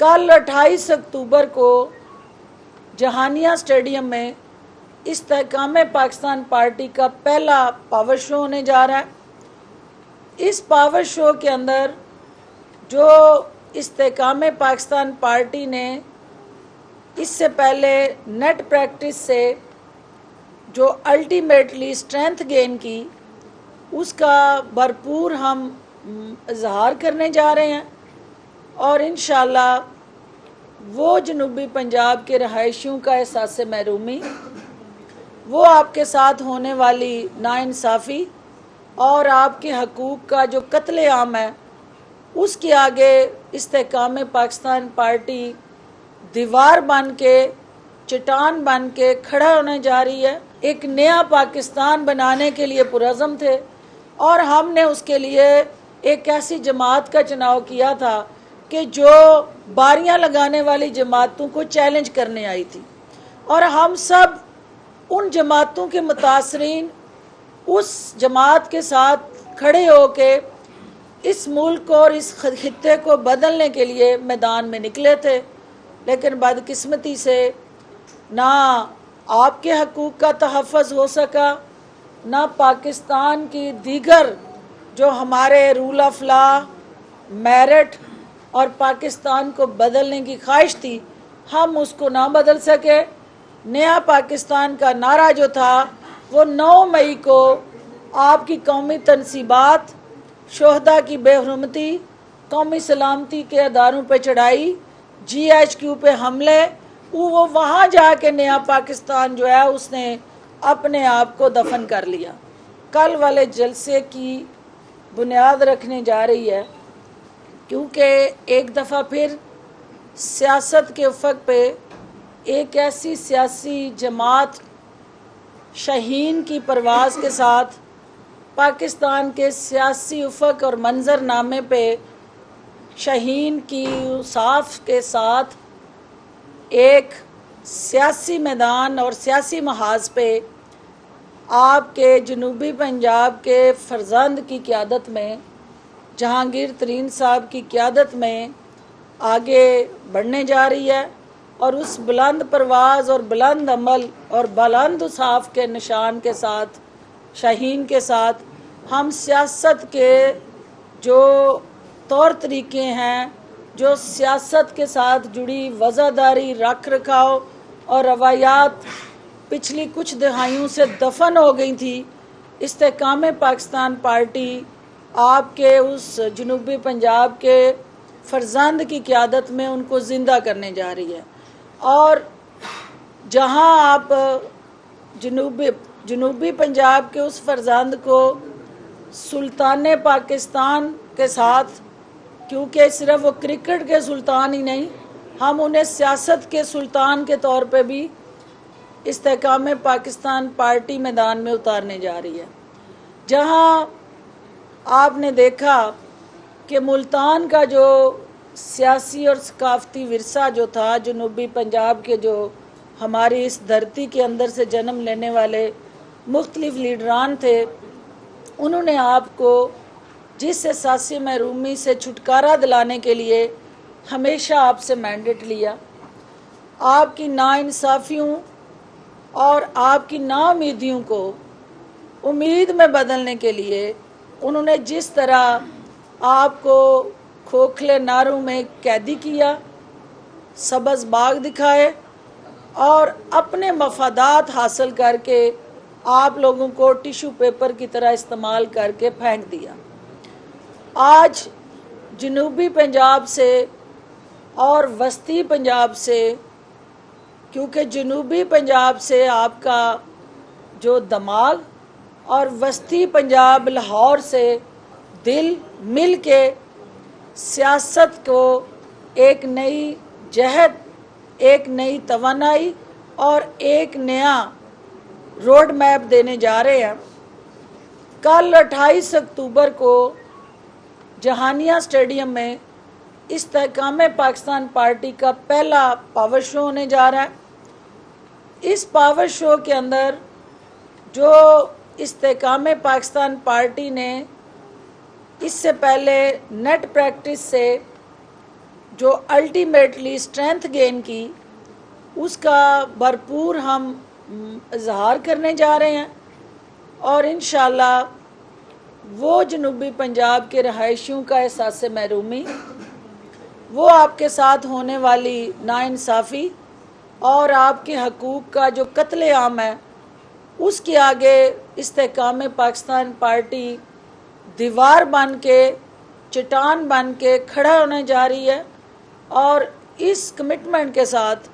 कल 28 अक्टूबर को जहानिया स्टेडियम में इस्तेकाम पाकिस्तान पार्टी का पहला पावर शो होने जा रहा है। इस पावर शो के अंदर जो इस्तेकाम पाकिस्तान पार्टी ने इससे पहले नेट प्रैक्टिस से जो अल्टीमेटली स्ट्रेंथ गेन की, उसका भरपूर हम इजहार करने जा रहे हैं और इंशाअल्लाह वो जनूबी पंजाब के रहायशियों का एहसास महरूमी, वो आपके साथ होने वाली नाइंसाफ़ी और आपके हकूक़ का जो कत्ले आम है, उसके आगे इस्तेकाम पाकिस्तान पार्टी दीवार बन के, चट्टान बन के खड़ा होने जा रही है। एक नया पाकिस्तान बनाने के लिए पुरज़म थे और हमने उसके लिए एक ऐसी जमात का चुनाव किया था कि जो बारियां लगाने वाली जमातों को चैलेंज करने आई थी, और हम सब उन जमातों के मुतासरीन उस जमात के साथ खड़े होके इस मुल्क और इस खित्ते को बदलने के लिए मैदान में निकले थे। लेकिन बदकिस्मती से ना आपके हकूक़ का तहफ़्फ़ुज़ हो सका, ना पाकिस्तान की दीगर जो हमारे रूल ऑफ लॉ, मेरिट और पाकिस्तान को बदलने की ख्वाहिश थी, हम उसको ना बदल सके। नया पाकिस्तान का नारा जो था वो 9 मई को आपकी कौमी तनसीबात, शोहदा की बेहरमती, कौमी सलामती के अदारों पर चढ़ाई, GHQ पे हमले, वो वहाँ जाके नया पाकिस्तान जो है उसने अपने आप को दफन कर लिया। कल वाले जलसे की बुनियाद रखने जा रही है, क्योंकि एक दफ़ा फिर सियासत के उफ़क़ पे एक ऐसी सियासी जमात शहीन की परवाज़ के साथ पाकिस्तान के सियासी उफ़क़ और मंजरनामे पे शहीन की साफ के साथ एक सियासी मैदान और सियासी महाज पे आपके जनूबी पंजाब के फरजंद की क़ियादत में, जहांगीर तरीन साहब की क़ियादत में आगे बढ़ने जा रही है। और उस बुलंद परवाज़ और बुलंद अमल और बुलंद साफ के निशान के साथ, शहीन के साथ, हम सियासत के जो तौर तरीके हैं, जो सियासत के साथ जुड़ी वज़ादारी, रख रखाव और रवायात पिछली कुछ दहाइयों से दफन हो गई थी, इस्तेकाम पाकिस्तान पार्टी आपके उस जनूबी पंजाब के फरजंद की क़ियादत में उनको ज़िंदा करने जा रही है। और जहां आप जनूबी पंजाब के उस फरजंद को सुल्तान पाकिस्तान के साथ, क्योंकि सिर्फ वो क्रिकेट के सुल्तान ही नहीं, हम उन्हें सियासत के सुल्तान के तौर पे भी इस्तेकाम पाकिस्तान पार्टी मैदान में उतारने जा रही है। जहां आपने देखा कि मुल्तान का जो सियासी और सकाफती विरसा जो था, जनूबी पंजाब के जो हमारी इस धरती के अंदर से जन्म लेने वाले मुख्तलिफ लीडरान थे, उन्होंने आपको जिस एहसास महरूमी से छुटकारा दिलाने के लिए हमेशा आपसे मैंडेट लिया, आपकी नाइंसाफ़ियों और आपकी नाउमीदियों को उम्मीद में बदलने के लिए उन्होंने जिस तरह आपको खोखले नारों में कैदी किया, सब्ज़ बाग दिखाए और अपने मफादात हासिल करके आप लोगों को टिश्यू पेपर की तरह इस्तेमाल करके फेंक दिया। आज जनूबी पंजाब से और वस्ती पंजाब से, क्योंकि जनूबी पंजाब से आपका जो दिमाग और वस्ती पंजाब लाहौर से दिल मिल के सियासत को एक नई जहद, एक नई तवानाई और एक नया रोड मैप देने जा रहे हैं। कल 28 अक्टूबर को जहानिया स्टेडियम में इस्तेकाम पाकिस्तान पार्टी का पहला पावर शो होने जा रहा है। इस पावर शो के अंदर जो इस्तेकाम पाकिस्तान पार्टी ने इससे पहले नेट प्रैक्टिस से جو الٹیمیٹلی اسٹرینتھ گین کی، اس کا بھرپور ہم اظہار کرنے جا رہے ہیں، اور انشاءاللہ وہ جنوبی پنجاب کے رہائشیوں کا احساس محرومی، وہ آپ کے ساتھ ہونے والی ناانصافی اور آپ کے حقوق کا جو قتل عام ہے، اس کے آگے استحکام پاکستان پارٹی دیوار بن کے، چٹان بن کے کھڑا ہونے جا رہی ہے، اور اس کمٹمنٹ کے ساتھ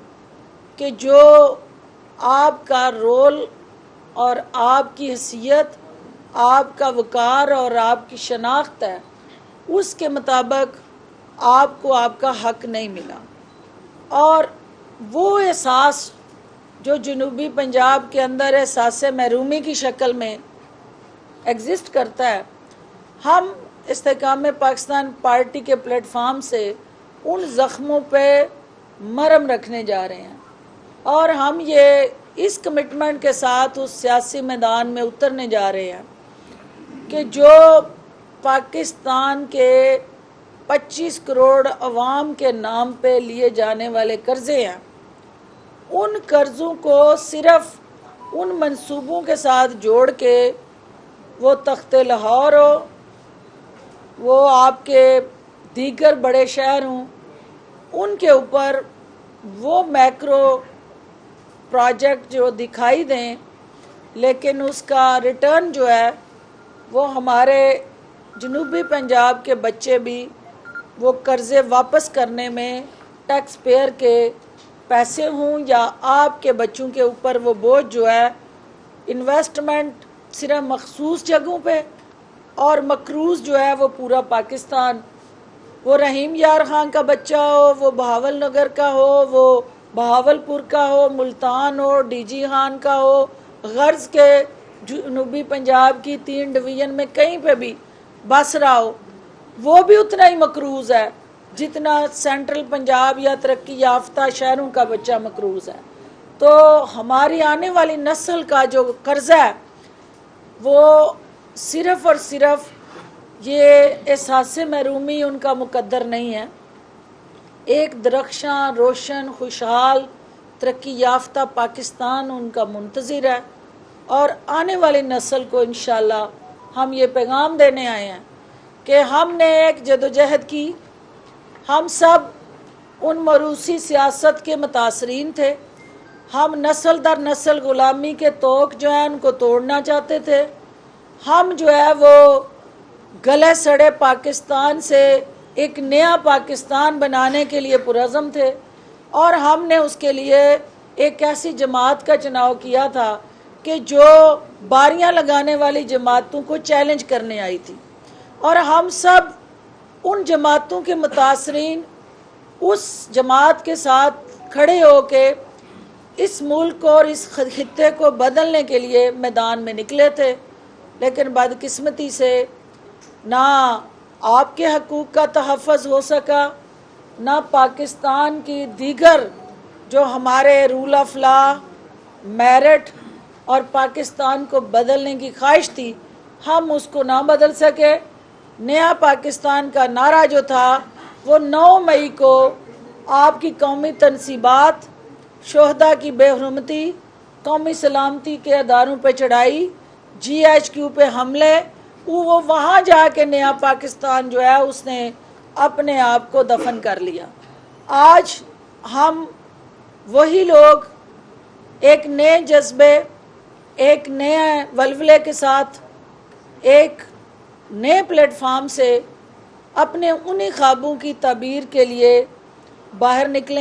کہ جو آپ کا رول اور آپ کی حیثیت، آپ کا وقار اور آپ کی شناخت ہے، اس کے مطابق آپ کو آپ کا حق نہیں ملا، اور وہ احساس جو جنوبی پنجاب کے اندر احساس محرومی کی شکل میں ایگزسٹ کرتا ہے، ہم استحکام پاکستان پارٹی کے پلیٹ فارم سے ان زخموں پہ مرہم رکھنے جا رہے ہیں، اور ہم یہ اس کمٹمنٹ کے ساتھ اس سیاسی میدان میں اترنے جا رہے ہیں کہ جو پاکستان کے 25 کروڑ عوام کے نام پہ لیے جانے والے قرضے ہیں، ان قرضوں کو صرف ان منصوبوں کے ساتھ جوڑ کے، وہ تخت لاہور ہو، وہ آپ کے دیگر بڑے شہر ہوں، ان کے اوپر وہ میکرو پروجیکٹ جو دکھائی دیں، لیکن اس کا ریٹرن جو ہے وہ ہمارے جنوبی پنجاب کے بچے بھی وہ قرضے واپس کرنے میں ٹیکس پیئر کے پیسے ہوں، یا آپ کے بچوں کے اوپر وہ بوجھ جو ہے انویسٹمنٹ صرف مخصوص جگہوں پہ، اور مقروض جو ہے وہ پورا پاکستان، وہ رحیم یار خان کا بچہ ہو، وہ بہاول نگر کا ہو، وہ بہاولپور کا ہو، ملتان ہو، ڈی جی خان کا ہو، غرض کے جنوبی پنجاب کی 3 ڈویژن میں کہیں پہ بھی بس رہا ہو، وہ بھی اتنا ہی مقروض ہے جتنا سینٹرل پنجاب یا ترقی یافتہ شہروں کا بچہ مقروض ہے۔ تو ہماری آنے والی نسل کا جو قرضہ ہے، وہ صرف اور صرف یہ احساس محرومی ان کا مقدر نہیں ہے، ایک درخشاں، روشن، خوشحال، ترقی یافتہ پاکستان ان کا منتظر ہے، اور آنے والی نسل کو انشاءاللہ ہم یہ پیغام دینے آئے ہیں کہ ہم نے ایک جدوجہد کی، ہم سب ان موروثی سیاست کے متاثرین تھے، ہم نسل در نسل غلامی کے توق جو ہیں ان کو توڑنا چاہتے تھے، ہم جو ہے وہ گلے سڑے پاکستان سے ایک نیا پاکستان بنانے کے لیے پرعزم تھے، اور ہم نے اس کے لیے ایک ایسی جماعت کا چناؤ کیا تھا کہ جو باریاں لگانے والی جماعتوں کو چیلنج کرنے آئی تھی، اور ہم سب ان جماعتوں کے متاثرین اس جماعت کے ساتھ کھڑے ہو کے اس ملک اور اس خطے کو بدلنے کے لیے میدان میں نکلے تھے، لیکن بدقسمتی سے نہ آپ کے حقوق کا تحفظ ہو سکا، نہ پاکستان کی دیگر جو ہمارے رول آف لا، میرٹ اور پاکستان کو بدلنے کی خواہش تھی، ہم اس کو نہ بدل سکے۔ نیا پاکستان کا نعرہ جو تھا وہ 9 مئی کو آپ کی قومی تنصیبات، شہداء کی بے حرمتی، قومی سلامتی کے اداروں پہ چڑھائی، GHQ پہ حملے، وہ وہاں جا کے نیا پاکستان جو ہے اس نے اپنے آپ کو دفن کر لیا۔ آج ہم وہی لوگ ایک نئے جذبے، ایک نئے ولولے کے ساتھ، ایک نئے پلیٹ فارم سے اپنے انہی خوابوں کی تعبیر کے لیے باہر نکلے